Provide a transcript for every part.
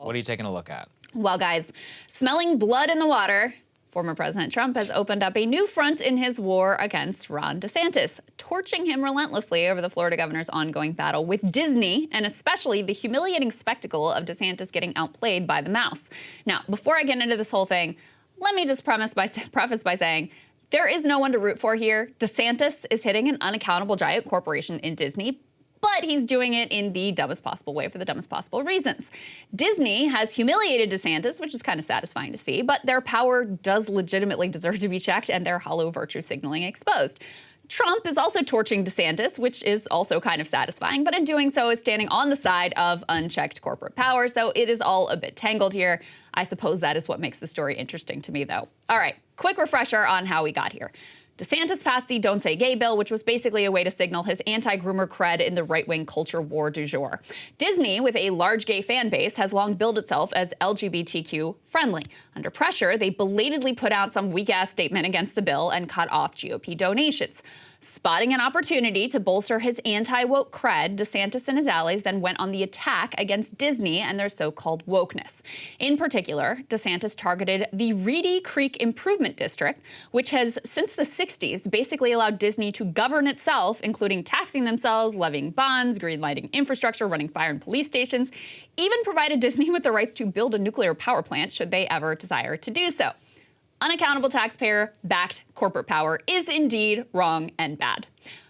What are you taking a look at? Well, guys, smelling blood in the water, former President Trump has opened up a new front in his war against Ron DeSantis, torching him relentlessly over the Florida governor's ongoing battle with Disney, and especially the humiliating spectacle of DeSantis getting outplayed by the mouse. Now, before I get into this whole thing, let me just preface by saying there is no one to root for here. DeSantis is hitting an unaccountable giant corporation in Disney, but he's doing it in the dumbest possible way for the dumbest possible reasons. Disney has humiliated DeSantis, which is kind of satisfying to see, but their power does legitimately deserve to be checked and their hollow virtue signaling exposed. Trump is also torching DeSantis, which is also kind of satisfying, but in doing so is standing on the side of unchecked corporate power, so it is all a bit tangled here. I suppose that is what makes the story interesting to me, though. All right, quick refresher on how we got here. DeSantis passed the Don't Say Gay bill, which was basically a way to signal his anti-groomer cred in the right-wing culture war du jour. Disney, with a large gay fan base, has long billed itself as LGBTQ friendly. Under pressure, they belatedly put out some weak-ass statement against the bill and cut off GOP donations. Spotting an opportunity to bolster his anti-woke cred, DeSantis and his allies then went on the attack against Disney and their so-called wokeness. In particular, DeSantis targeted the Reedy Creek Improvement District, which has, since the 60s, basically allowed Disney to govern itself, including taxing themselves, levying bonds, greenlighting infrastructure, running fire and police stations, even provided Disney with the rights to build a nuclear power plant should they ever desire to do so. Unaccountable taxpayer-backed corporate power is indeed wrong and bad.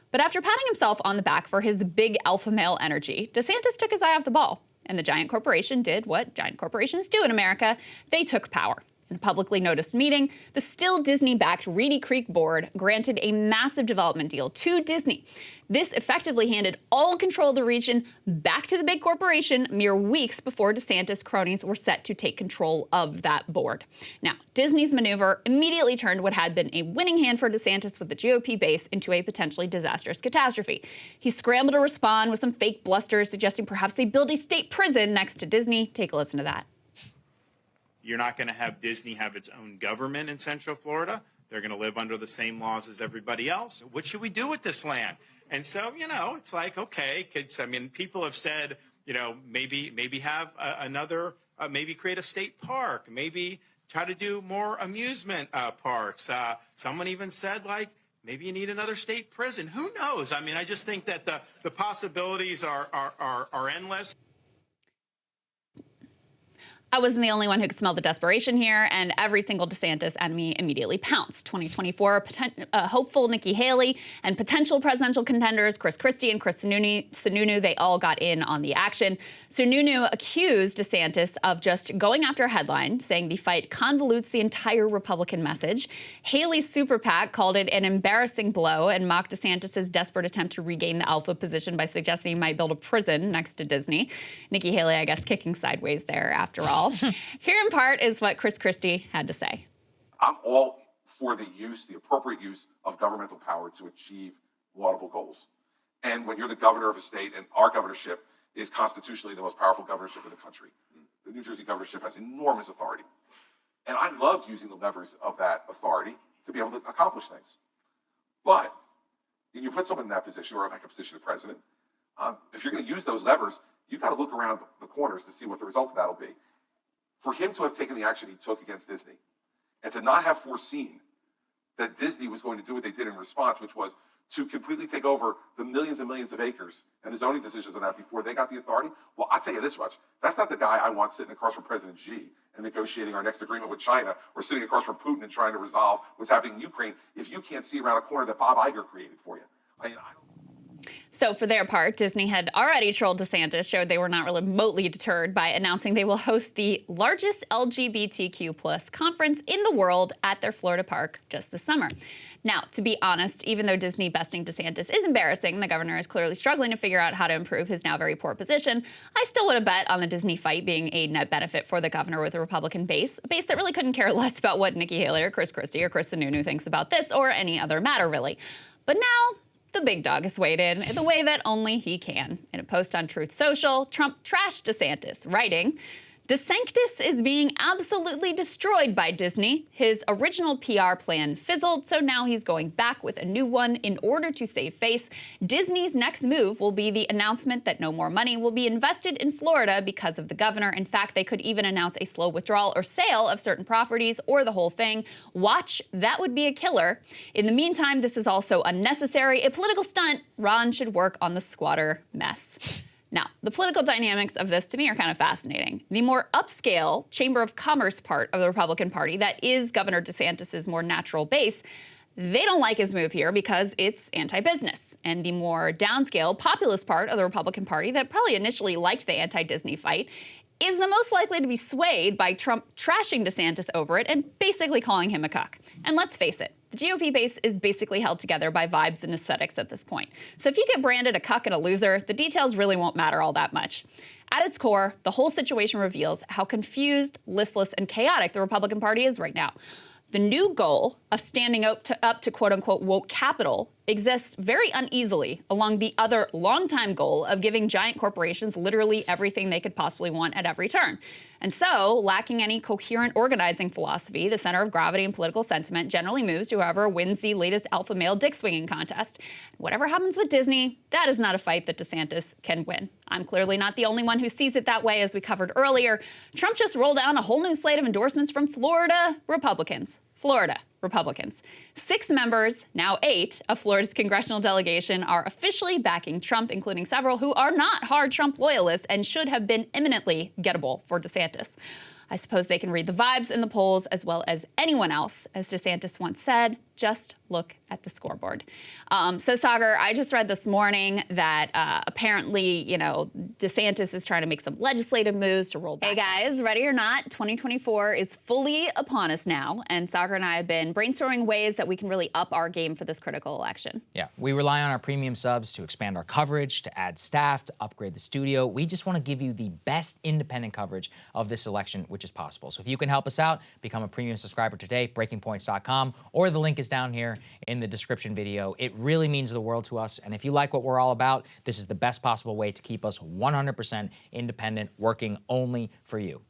But after patting himself on the back for his big alpha male energy, DeSantis took his eye off the ball, and the giant corporation did what giant corporations do in America. They took power. In a publicly noticed meeting, the still Disney-backed Reedy Creek board granted a massive development deal to Disney. This effectively handed all control of the region back to the big corporation mere weeks before DeSantis' cronies were set to take control of that board. Now, Disney's maneuver immediately turned what had been a winning hand for DeSantis with the GOP base into a potentially disastrous catastrophe. He scrambled to respond with some fake bluster, suggesting perhaps they build a state prison next to Disney. Take a listen to that. You're not going to have Disney have its own government in Central Florida. They're going to live under the same laws as everybody else. What should we do with this land? And so, it's like, okay, kids, people have said, maybe have maybe create a state park, maybe try to do more amusement parks. Someone even said, like, maybe you need another state prison. Who knows? I just think that the possibilities are endless. I wasn't the only one who could smell the desperation here, and every single DeSantis enemy immediately pounced. 2024 hopeful Nikki Haley and potential presidential contenders Chris Christie and Chris Sununu, they all got in on the action. Sununu accused DeSantis of just going after a headline, saying the fight convolutes the entire Republican message. Haley's super PAC called it an embarrassing blow and mocked DeSantis' desperate attempt to regain the alpha position by suggesting he might build a prison next to Disney. Nikki Haley, I guess, kicking sideways there after all. Here in part is what Chris Christie had to say. I'm all for the appropriate use of governmental power to achieve laudable goals. And when you're the governor of a state, and our governorship is constitutionally the most powerful governorship in the country, the New Jersey governorship has enormous authority. And I loved using the levers of that authority to be able to accomplish things. But when you put someone in that position, or like a position of president, if you're going to use those levers, you've got to look around the corners to see what the result of that will be. For him to have taken the action he took against Disney and to not have foreseen that Disney was going to do what they did in response, which was to completely take over the millions and millions of acres and the zoning decisions on that before they got the authority, well, I'll tell you this much. That's not the guy I want sitting across from President Xi and negotiating our next agreement with China, or sitting across from Putin and trying to resolve what's happening in Ukraine if you can't see around a corner that Bob Iger created for you. So for their part, Disney had already trolled DeSantis, showed they were not remotely deterred by announcing they will host the largest LGBTQ plus conference in the world at their Florida park just this summer. Now, to be honest, even though Disney besting DeSantis is embarrassing, the governor is clearly struggling to figure out how to improve his now very poor position. I still would have bet on the Disney fight being a net benefit for the governor with a Republican base, a base that really couldn't care less about what Nikki Haley or Chris Christie or Chris Sununu thinks about this or any other matter, really. But now, the big dog has weighed in the way that only he can. In a post on Truth Social, Trump trashed DeSantis, writing, DeSantis is being absolutely destroyed by Disney. His original PR plan fizzled, so now he's going back with a new one in order to save face. Disney's next move will be the announcement that no more money will be invested in Florida because of the governor. In fact, they could even announce a slow withdrawal or sale of certain properties or the whole thing. Watch, that would be a killer. In the meantime, this is also unnecessary, a political stunt. Ron should work on the squatter mess. Now, the political dynamics of this, to me, are kind of fascinating. The more upscale Chamber of Commerce part of the Republican Party, that is Governor DeSantis' more natural base, they don't like his move here because it's anti-business. And the more downscale populist part of the Republican Party that probably initially liked the anti-Disney fight is the most likely to be swayed by Trump trashing DeSantis over it and basically calling him a cuck. And let's face it, the GOP base is basically held together by vibes and aesthetics at this point. So if you get branded a cuck and a loser, the details really won't matter all that much. At its core, the whole situation reveals how confused, listless, and chaotic the Republican Party is right now. The new goal of standing up to quote-unquote woke capital exists very uneasily along the other longtime goal of giving giant corporations literally everything they could possibly want at every turn. And so, lacking any coherent organizing philosophy, the center of gravity in political sentiment generally moves to whoever wins the latest alpha male dick swinging contest. Whatever happens with Disney, that is not a fight that DeSantis can win. I'm clearly not the only one who sees it that way, as we covered earlier. Trump just rolled out a whole new slate of endorsements from Florida Republicans. 6 members, now 8, of Florida's congressional delegation are officially backing Trump, including several who are not hard Trump loyalists and should have been imminently gettable for DeSantis. I suppose they can read the vibes in the polls as well as anyone else. As DeSantis once said, just look at the scoreboard. So, Sagar, I just read this morning that apparently, DeSantis is trying to make some legislative moves to roll back. Hey, guys, ready or not, 2024 is fully upon us now. And Sagar and I have been brainstorming ways that we can really up our game for this critical election. Yeah, we rely on our premium subs to expand our coverage, to add staff, to upgrade the studio. We just want to give you the best independent coverage of this election, which is possible. So if you can help us out, become a premium subscriber today, breakingpoints.com, or the link is down here in the description video. It really means the world to us. And if you like what we're all about, this is the best possible way to keep us 100% independent, working only for you.